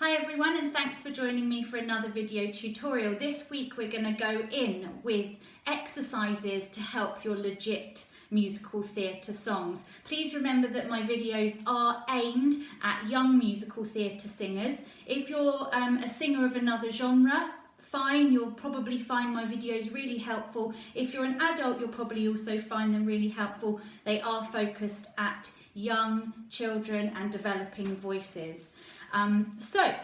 Hi everyone, and thanks for joining me for another video tutorial. This week we're going to go in with exercises to help your legit musical theatre songs. Please remember that my videos are aimed at young musical theatre singers. If you're a singer of another genre, fine, you'll probably find my videos really helpful. If you're an adult, you'll probably also find them really helpful. They are focused at young children and developing voices. So,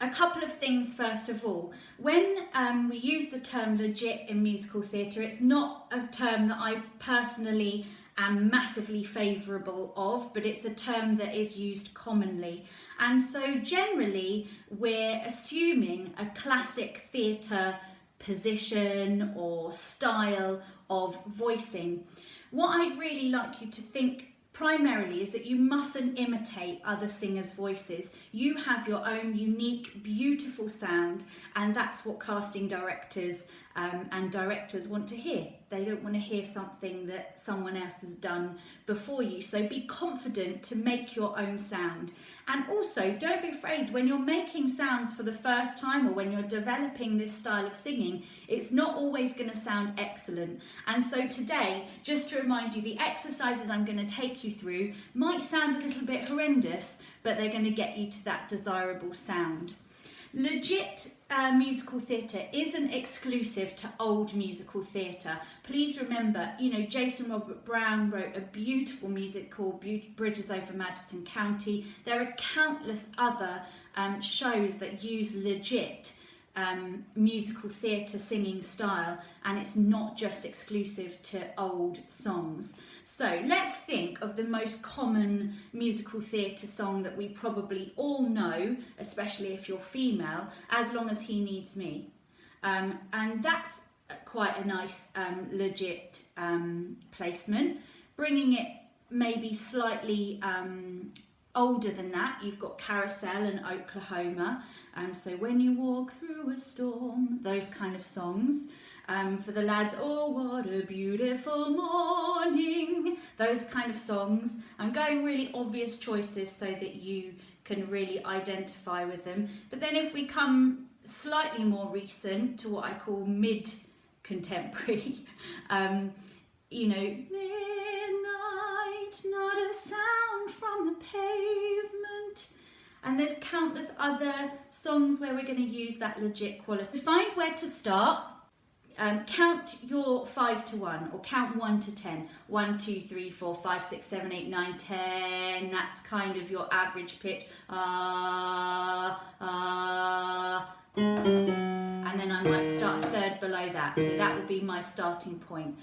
a couple of things first of all. When we use the term legit in musical theatre, it's not a term that I personally am massively favourable of, but it's a term that is used commonly. And so generally we're assuming a classic theatre position or style of voicing. What I'd really like you to think primarily is that you mustn't imitate other singers' voices. You have your own unique, beautiful sound, and that's what casting directors and directors want to hear. They don't want to hear something that someone else has done before you. So be confident to make your own sound. And also, don't be afraid when you're making sounds for the first time or when you're developing this style of singing, it's not always going to sound excellent. And so today, just to remind you, the exercises I'm going to take you through might sound a little bit horrendous, but they're going to get you to that desirable sound. Legit musical theatre isn't exclusive to old musical theatre. Please remember, Jason Robert Brown wrote a beautiful music called Bridges Over Madison County. There are countless other shows that use legit musical theatre singing style, and it's not just exclusive to old songs. So let's think of the most common musical theatre song that we probably all know, especially if you're female, As Long As He Needs Me. And that's quite a nice legit placement. Bringing it maybe slightly older than that, you've got Carousel and Oklahoma, so When You Walk Through a Storm, those kind of songs. For the lads, Oh What a Beautiful Morning, those kind of songs. I'm going really obvious choices so that you can really identify with them. But then if we come slightly more recent to what I call mid-contemporary, Midnight, not a sound from the pavement. And there's countless other songs where we're going to use that legit quality. Find where to start. Count your 5 to 1 or count 1 to 10. 1, 2, 3, 4, 5, 6, 7, 8, 9, 10. That's kind of your average pitch. And then I might start a third below that, so that would be my starting point.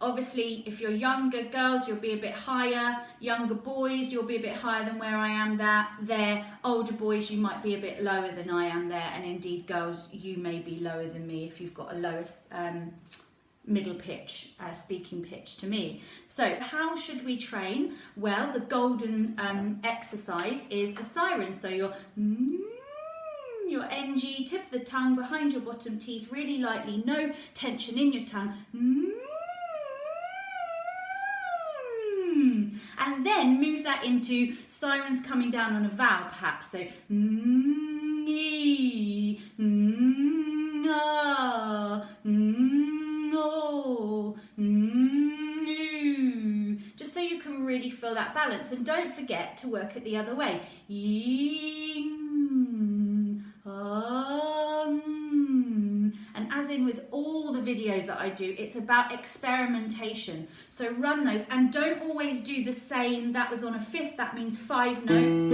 Obviously, if you're younger girls, you'll be a bit higher. Younger boys, you'll be a bit higher than where I am there. Older boys, you might be a bit lower than I am there, and indeed girls, you may be lower than me if you've got a lower middle pitch, speaking pitch to me. So how should we train? Well, the golden exercise is a siren. So your NG, tip of the tongue behind your bottom teeth, really lightly, no tension in your tongue. And then move that into sirens coming down on a vowel perhaps. So just so you can really feel that balance, and don't forget to work it the other way. And as in with all the videos that I do, it's about experimentation. So run those and don't always do the same. That was on a fifth, that means 5 notes.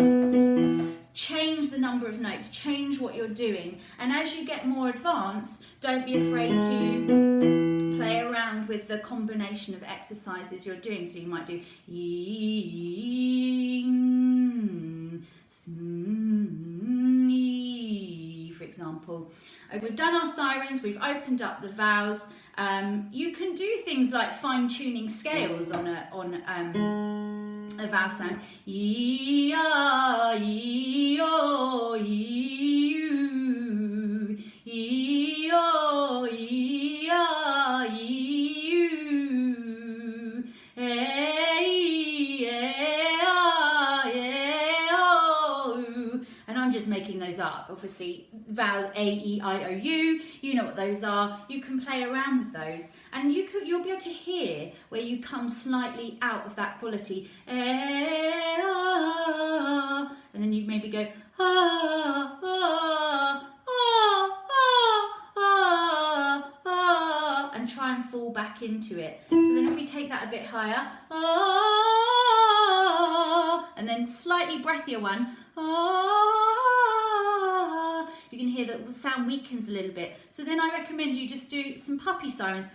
Change the number of notes, change what you're doing. And as you get more advanced, don't be afraid to play around with the combination of exercises you're doing. So you might do for example. We've done our sirens, we've opened up the vowels. You can do things like fine-tuning scales on a vowel sound. E-ah, e-oh, e-oo, e-oh, e-ah, e-oo, e-ah, e-oh. And I'm just making those up. Obviously, vowels A, E, I, O, U, you know what those are. You can play around with those, and you'll be able to hear where you come slightly out of that quality. And then you maybe go and try and fall back into it. So then if we take that a bit higher, and then slightly breathier one, you can hear that the sound weakens a little bit. So then I recommend you just do some puppy sirens.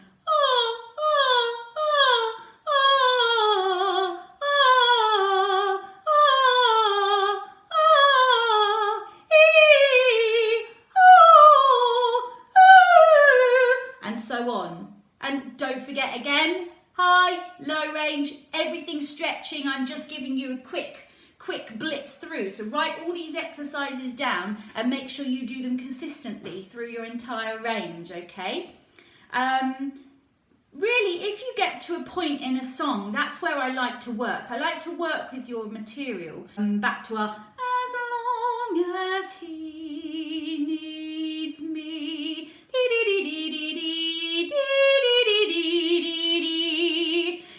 And so on. And don't forget again, high, low range, everything stretching. I'm just giving you a quick blitz through. So write all these exercises down and make sure you do them consistently through your entire range, okay? Really, if you get to a point in a song, that's where I like to work. I like to work with your material. Back to our as long as he needs me.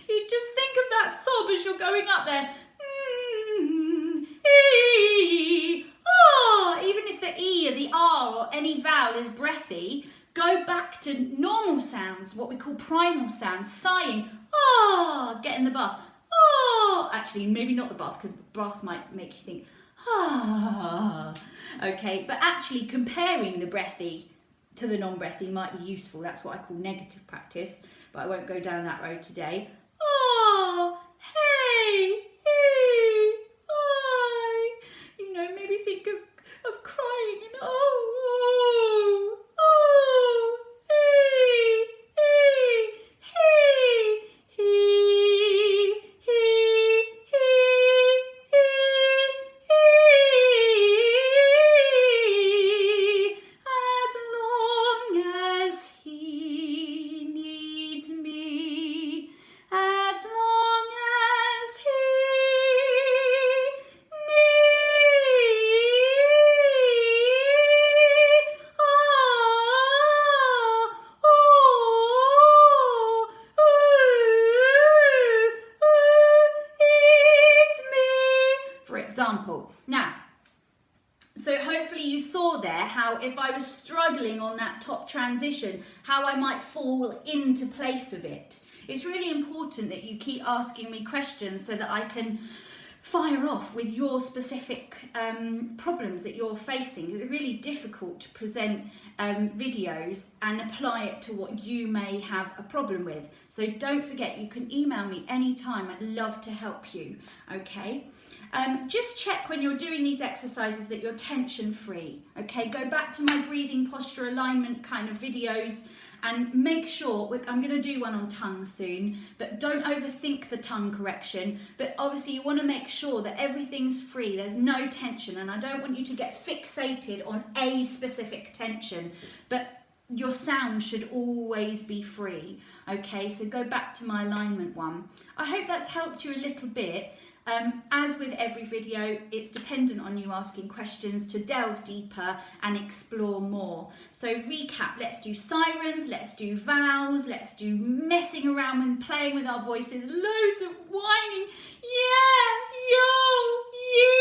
You just think of that sob as you're going up there. Even if the E or the R or any vowel is breathy, go back to normal sounds, what we call primal sounds, sighing, get in the bath, actually maybe not the bath because the bath might make you think, okay, but actually comparing the breathy to the non-breathy might be useful. That's what I call negative practice, but I won't go down that road today. Hey, you know, maybe think of crying and example. Now, so hopefully you saw there how if I was struggling on that top transition, how I might fall into place of it. It's really important that you keep asking me questions so that I can fire off with your specific problems that you're facing. It's really difficult to present videos and apply it to what you may have a problem with. So don't forget, you can email me anytime. I'd love to help you, okay? Just check when you're doing these exercises that you're tension free, okay? Go back to my breathing posture alignment kind of videos and make sure, I'm going to do one on tongue soon, but don't overthink the tongue correction. But obviously you want to make sure that everything's free, there's no tension, and I don't want you to get fixated on a specific tension, but your sound should always be free, okay? So go back to my alignment one. I hope that's helped you a little bit. As with every video, it's dependent on you asking questions to delve deeper and explore more. So recap, let's do sirens, let's do vowels, let's do messing around and playing with our voices, loads of whining, yeah, yo, yee.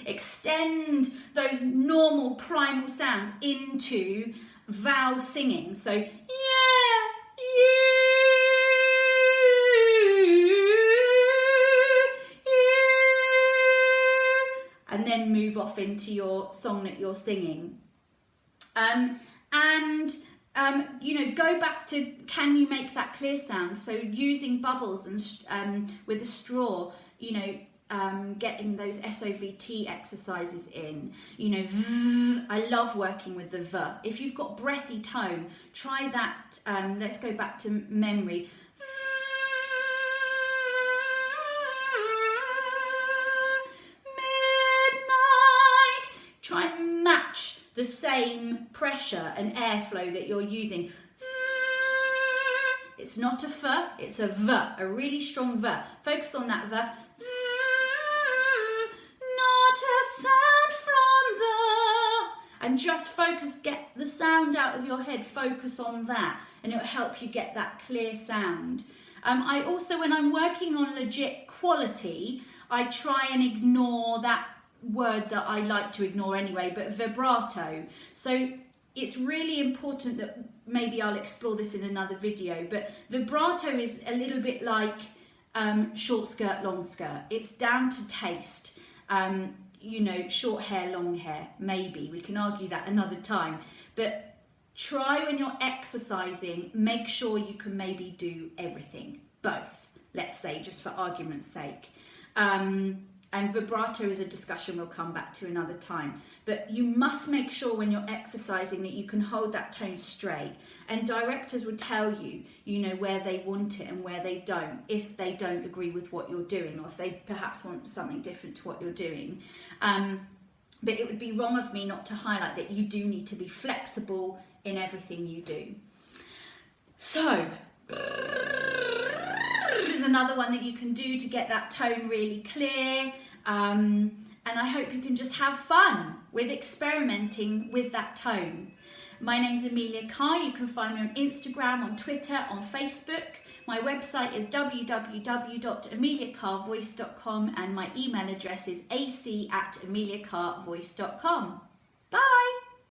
Extend those normal primal sounds into vowel singing. So yeah, yeah. And then move off into your song that you're singing. You know, go back to, can you make that clear sound? So using bubbles and with a straw, you know, getting those SOVT exercises in. You know, v, I love working with the v. If you've got breathy tone, try that. Let's go back to memory. Try and match the same pressure and airflow that you're using. It's not a f, it's a v, a really strong v. Focus on that v. Not a and just focus, get the sound out of your head, focus on that, and it'll help you get that clear sound. I also, when I'm working on legit quality, I try and ignore that word that I like to ignore anyway, but vibrato. So it's really important that, maybe I'll explore this in another video, but vibrato is a little bit like short skirt, long skirt. It's down to taste. You know, short hair, long hair, maybe. We can argue that another time. But try when you're exercising, make sure you can maybe do everything, both, let's say, just for argument's sake. And vibrato is a discussion we'll come back to another time. But you must make sure when you're exercising that you can hold that tone straight. And directors will tell you, you know, where they want it and where they don't, if they don't agree with what you're doing, or if they perhaps want something different to what you're doing. But it would be wrong of me not to highlight that you do need to be flexible in everything you do. So, is another one that you can do to get that tone really clear. And I hope you can just have fun with experimenting with that tone. My name's Amelia Carr. You can find me on Instagram, on Twitter, on Facebook. My website is www.ameliacarvoice.com and my email address is ac@ameliacarvoice.com. Bye!